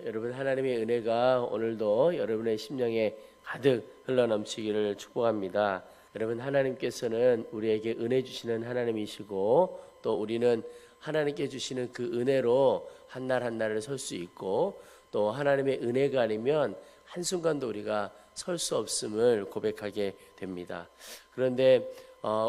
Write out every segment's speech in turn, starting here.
여러분 하나님의 은혜가 오늘도 여러분의 심령에 가득 흘러넘치기를 축복합니다. 여러분 하나님께서는 우리에게 은혜 주시는 하나님이시고 또 우리는 하나님께 주시는 그 은혜로 한날 한날을 설 수 있고 또 하나님의 은혜가 아니면 한순간도 우리가 설 수 없음을 고백하게 됩니다. 그런데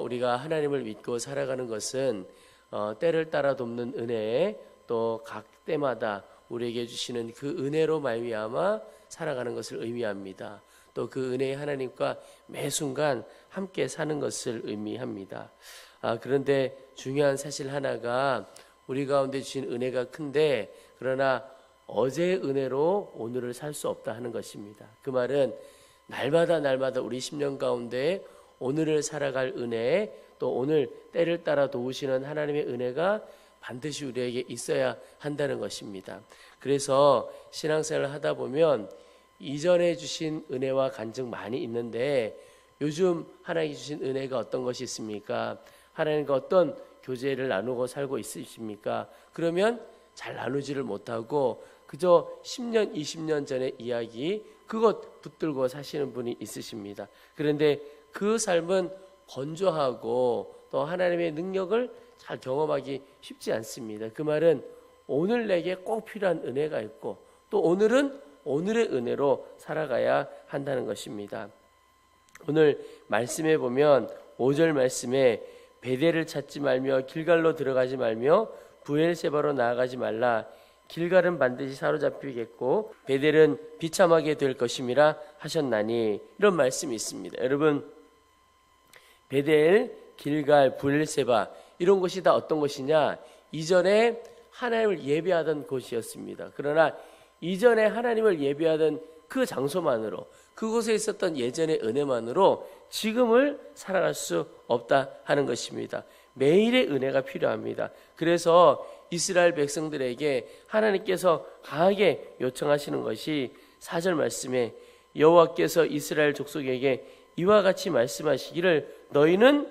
우리가 하나님을 믿고 살아가는 것은 때를 따라 돕는 은혜 또 각 때마다 우리에게 주시는 그 은혜로 말미암아 살아가는 것을 의미합니다. 또 그 은혜의 하나님과 매 순간 함께 사는 것을 의미합니다. 그런데 중요한 사실 하나가 우리 가운데 주신 은혜가 큰데 그러나 어제의 은혜로 오늘을 살 수 없다 하는 것입니다. 그 말은 날마다 우리 심령 가운데 오늘을 살아갈 은혜 또 오늘 때를 따라 도우시는 하나님의 은혜가 반드시 우리에게 있어야 한다는 것입니다. 그래서 신앙생활을 하다 보면 이전에 주신 은혜와 간증 많이 있는데 요즘 하나님이 주신 은혜가 어떤 것이 있습니까? 하나님과 어떤 교제를 나누고 살고 있으십니까? 그러면 잘 나누지를 못하고 그저 10년, 20년 전의 이야기 그것 붙들고 사시는 분이 있으십니다. 그런데 그 삶은 건조하고 또 하나님의 능력을 잘 경험하기 쉽지 않습니다. 그 말은 오늘 내게 꼭 필요한 은혜가 있고 또 오늘은 오늘의 은혜로 살아가야 한다는 것입니다. 오늘 말씀에 보면 5절 말씀에 베델을 찾지 말며 길갈로 들어가지 말며 브엘세바로 나아가지 말라. 길갈은 반드시 사로잡히겠고 베델은 비참하게 될 것임이라 하셨나니 이런 말씀이 있습니다. 여러분 베델, 길갈, 브엘세바 이런 곳이 다 어떤 곳이냐? 이전에 하나님을 예배하던 곳이었습니다. 그러나 이전에 하나님을 예배하던 그 장소만으로 그곳에 있었던 예전의 은혜만으로 지금을 살아갈 수 없다 하는 것입니다. 매일의 은혜가 필요합니다. 그래서 이스라엘 백성들에게 하나님께서 강하게 요청하시는 것이 4절 말씀에 여호와께서 이스라엘 족속에게 이와 같이 말씀하시기를 너희는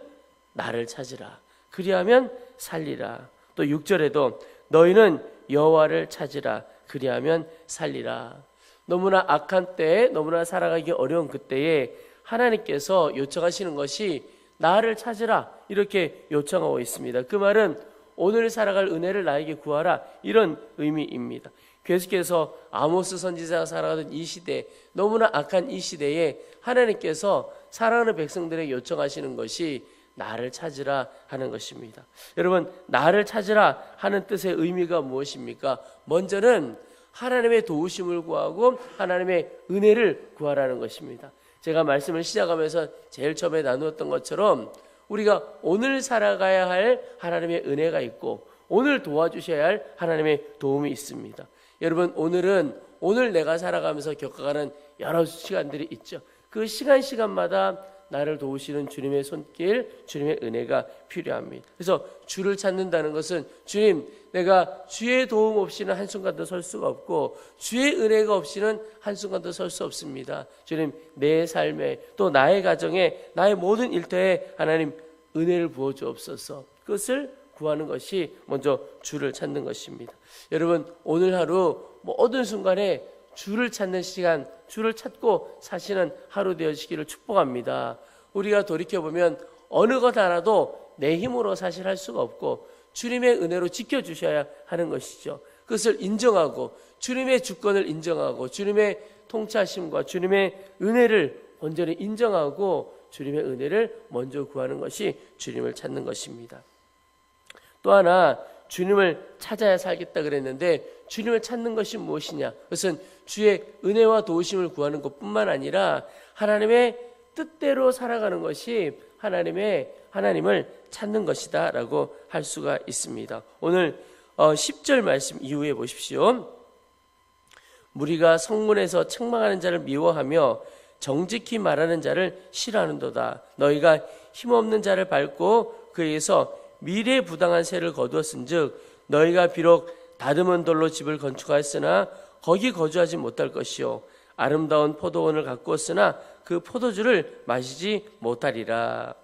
나를 찾으라. 그리하면 살리라. 또 6절에도 너희는 여호와를 찾으라. 그리하면 살리라. 너무나 악한 때에 너무나 살아가기 어려운 그때에 하나님께서 요청하시는 것이 나를 찾으라 이렇게 요청하고 있습니다. 그 말은 오늘 살아갈 은혜를 나에게 구하라 이런 의미입니다. 계속해서 아모스 선지자가 살아가던 이 시대 너무나 악한 이 시대에 하나님께서 살아가는 백성들에게 요청하시는 것이 나를 찾으라 하는 것입니다. 여러분 나를 찾으라 하는 뜻의 의미가 무엇입니까? 먼저는 하나님의 도우심을 구하고 하나님의 은혜를 구하라는 것입니다. 제가 말씀을 시작하면서 제일 처음에 나누었던 것처럼 우리가 오늘 살아가야 할 하나님의 은혜가 있고 오늘 도와주셔야 할 하나님의 도움이 있습니다. 여러분 오늘은 오늘 내가 살아가면서 겪어가는 여러 시간들이 있죠. 그 시간마다 나를 도우시는 주님의 손길, 주님의 은혜가 필요합니다. 그래서 주를 찾는다는 것은 주님 내가 주의 도움 없이는 한순간도 설 수가 없고 주의 은혜가 없이는 한순간도 설 수 없습니다. 주님 내 삶에 또 나의 가정에 나의 모든 일터에 하나님 은혜를 부어주옵소서. 그것을 구하는 것이 먼저 주를 찾는 것입니다. 여러분 오늘 하루 모든 순간에 주를 찾는 시간, 주를 찾고 사시는 하루 되어지기를 축복합니다. 우리가 돌이켜보면 어느 것 하나도 내 힘으로 사실 할 수가 없고 주님의 은혜로 지켜주셔야 하는 것이죠. 그것을 인정하고 주님의 주권을 인정하고 주님의 통치하심과 주님의 은혜를 온전히 인정하고 주님의 은혜를 먼저 구하는 것이 주님을 찾는 것입니다. 또 하나 주님을 찾아야 살겠다 그랬는데 주님을 찾는 것이 무엇이냐? 그것은 주의 은혜와 도우심을 구하는 것뿐만 아니라 하나님의 뜻대로 살아가는 것이 하나님을 찾는 것이다 라고 할 수가 있습니다. 오늘 10절 말씀 이후에 보십시오. 무리가 성문에서 책망하는 자를 미워하며 정직히 말하는 자를 싫어하는도다. 너희가 힘없는 자를 밟고 그에게서 미래에 부당한 세를 거두었은즉 너희가 비록 다듬은 돌로 집을 건축하였으나 거기 거주하지 못할 것이요 아름다운 포도원을 가꾸었으나 그 포도주를 마시지 못하리라.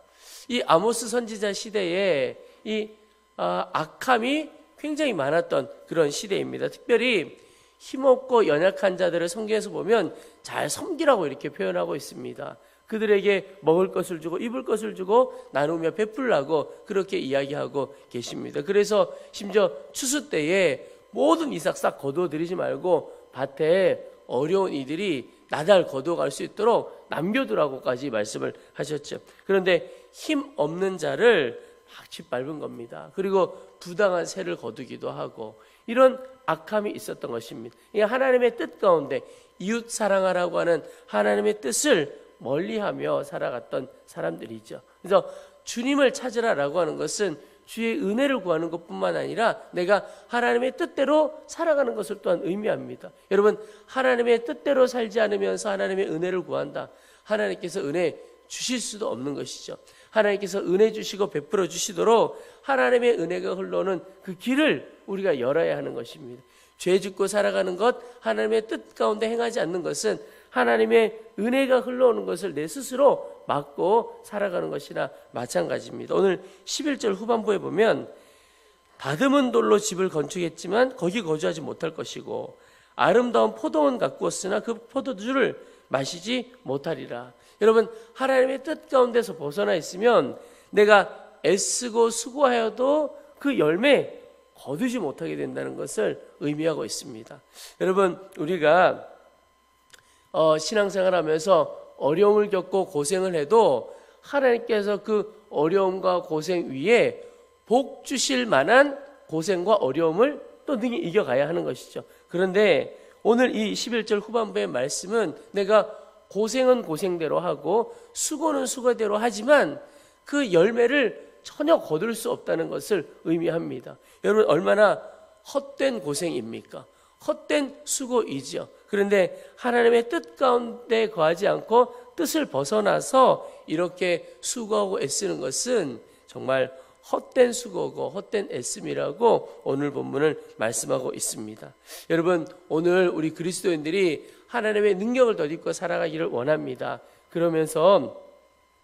이 아모스 선지자 시대에 이 악함이 굉장히 많았던 그런 시대입니다. 특별히 힘없고 연약한 자들을 성경에서 보면 잘 섬기라고 이렇게 표현하고 있습니다. 그들에게 먹을 것을 주고 입을 것을 주고 나누며 베풀라고 그렇게 이야기하고 계십니다. 그래서 심지어 추수 때에 모든 이삭 싹 거두어들이지 말고 밭에 어려운 이들이 나달 거두어갈 수 있도록 남겨두라고까지 말씀을 하셨죠. 그런데 힘 없는 자를 막 짓밟은 겁니다. 그리고 부당한 세를 거두기도 하고 이런 악함이 있었던 것입니다. 하나님의 뜻 가운데 이웃 사랑하라고 하는 하나님의 뜻을 멀리하며 살아갔던 사람들이죠. 그래서 주님을 찾으라라고 하는 것은 주의 은혜를 구하는 것뿐만 아니라 내가 하나님의 뜻대로 살아가는 것을 또한 의미합니다. 여러분, 하나님의 뜻대로 살지 않으면서 하나님의 은혜를 구한다. 하나님께서 은혜 주실 수도 없는 것이죠. 하나님께서 은혜 주시고 베풀어 주시도록 하나님의 은혜가 흘러오는 그 길을 우리가 열어야 하는 것입니다. 죄 짓고 살아가는 것, 하나님의 뜻 가운데 행하지 않는 것은 하나님의 은혜가 흘러오는 것을 내 스스로 막고 살아가는 것이나 마찬가지입니다. 오늘 11절 후반부에 보면 다듬은 돌로 집을 건축했지만 거기 거주하지 못할 것이고 아름다운 포도원 가꾸었으나 그 포도주를 마시지 못하리라. 여러분, 하나님의 뜻 가운데서 벗어나 있으면 내가 애쓰고 수고하여도 그 열매 거두지 못하게 된다는 것을 의미하고 있습니다. 여러분, 우리가 신앙생활하면서 어려움을 겪고 고생을 해도 하나님께서 그 어려움과 고생 위에 복 주실 만한 고생과 어려움을 또 능히 이겨가야 하는 것이죠. 그런데 오늘 이 11절 후반부의 말씀은 내가 고생은 고생대로 하고 수고는 수고대로 하지만 그 열매를 전혀 거둘 수 없다는 것을 의미합니다. 여러분, 얼마나 헛된 고생입니까? 헛된 수고이죠. 그런데 하나님의 뜻 가운데 거하지 않고 뜻을 벗어나서 이렇게 수고하고 애쓰는 것은 정말 헛된 수고고 헛된 애씀이라고 오늘 본문을 말씀하고 있습니다. 여러분, 오늘 우리 그리스도인들이 하나님의 능력을 덧입고 살아가기를 원합니다. 그러면서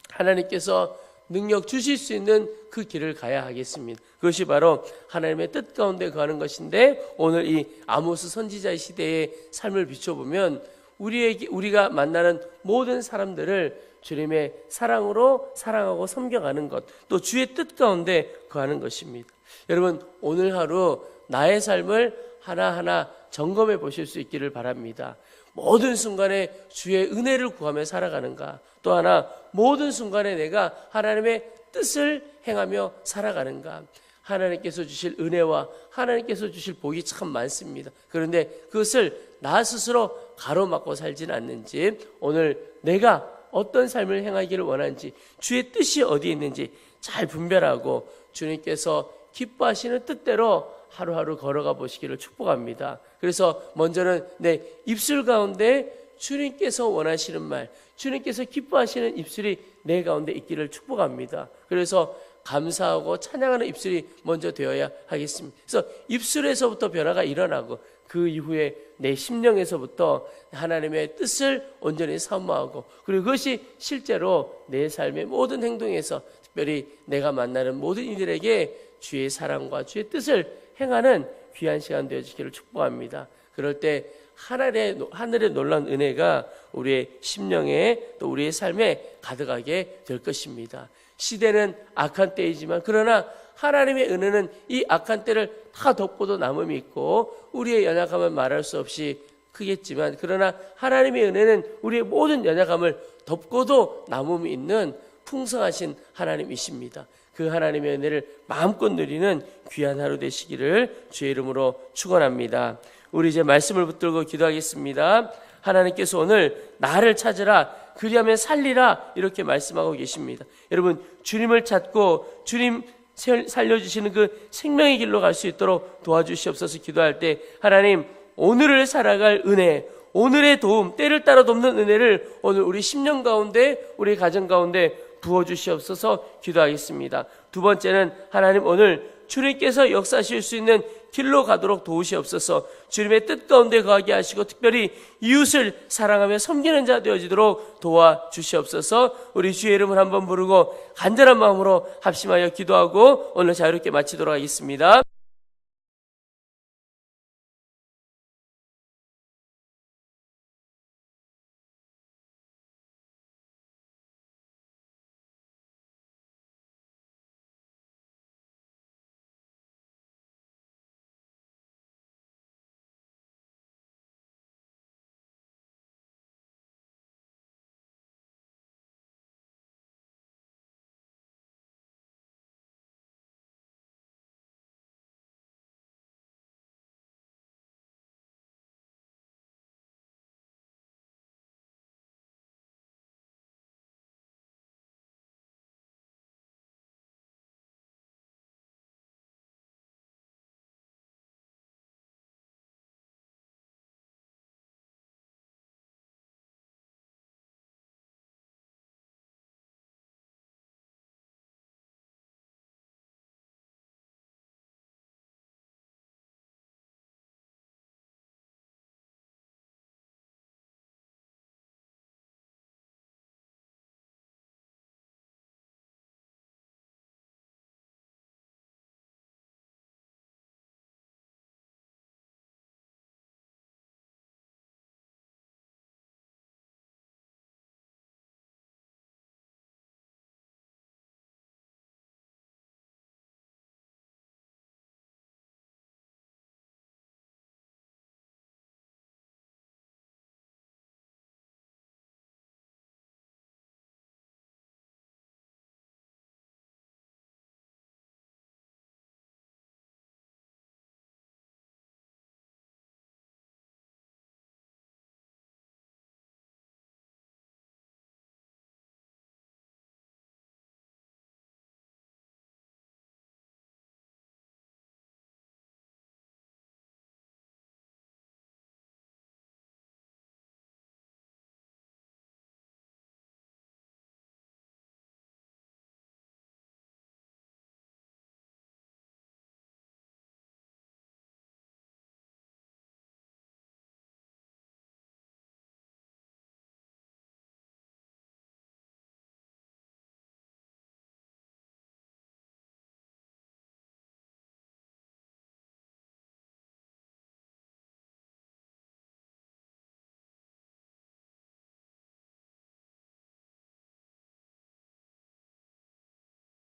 하나님께서 능력 주실 수 있는 그 길을 가야 하겠습니다. 그것이 바로 하나님의 뜻 가운데 거하는 것인데 오늘 이 아모스 선지자의 시대의 삶을 비춰보면 우리가 만나는 모든 사람들을 주님의 사랑으로 사랑하고 섬겨가는 것, 또 주의 뜻 가운데 거하는 것입니다. 여러분, 오늘 하루 나의 삶을 하나하나 점검해 보실 수 있기를 바랍니다. 모든 순간에 주의 은혜를 구하며 살아가는가? 또 하나, 모든 순간에 내가 하나님의 뜻을 행하며 살아가는가? 하나님께서 주실 은혜와 하나님께서 주실 복이 참 많습니다. 그런데 그것을 나 스스로 가로막고 살지는 않는지, 오늘 내가 어떤 삶을 행하기를 원하는지, 주의 뜻이 어디에 있는지 잘 분별하고 주님께서 기뻐하시는 뜻대로 하루하루 걸어가 보시기를 축복합니다. 그래서 먼저는 내 입술 가운데 주님께서 원하시는 말, 주님께서 기뻐하시는 입술이 내 가운데 있기를 축복합니다. 그래서 감사하고 찬양하는 입술이 먼저 되어야 하겠습니다. 그래서 입술에서부터 변화가 일어나고 그 이후에 내 심령에서부터 하나님의 뜻을 온전히 사모하고, 그리고 그것이 실제로 내 삶의 모든 행동에서, 특별히 내가 만나는 모든 이들에게 주의 사랑과 주의 뜻을 행하는 귀한 시간 되어지기를 축복합니다. 그럴 때 하늘의 놀라운 은혜가 우리의 심령에 또 우리의 삶에 가득하게 될 것입니다. 시대는 악한 때이지만 그러나 하나님의 은혜는 이 악한 때를 다 덮고도 남음이 있고, 우리의 연약함은 말할 수 없이 크겠지만 그러나 하나님의 은혜는 우리의 모든 연약함을 덮고도 남음이 있는 풍성하신 하나님이십니다. 그 하나님의 은혜를 마음껏 누리는 귀한 하루 되시기를 주의 이름으로 축원합니다. 우리 이제 말씀을 붙들고 기도하겠습니다. 하나님께서 오늘 나를 찾으라, 그리하면 살리라, 이렇게 말씀하고 계십니다. 여러분, 주님을 찾고 주님 살려주시는 그 생명의 길로 갈 수 있도록 도와주시옵소서. 기도할 때 하나님, 오늘을 살아갈 은혜, 오늘의 도움, 때를 따라 돕는 은혜를 오늘 우리 심령 가운데, 우리 가정 가운데 부어주시옵소서. 기도하겠습니다. 두 번째는 하나님, 오늘 주님께서 역사하실 수 있는 길로 가도록 도우시옵소서. 주님의 뜻 가운데 거하게 하시고 특별히 이웃을 사랑하며 섬기는 자 되어지도록 도와주시옵소서. 우리 주의 이름을 한번 부르고 간절한 마음으로 합심하여 기도하고 오늘 자유롭게 마치도록 하겠습니다.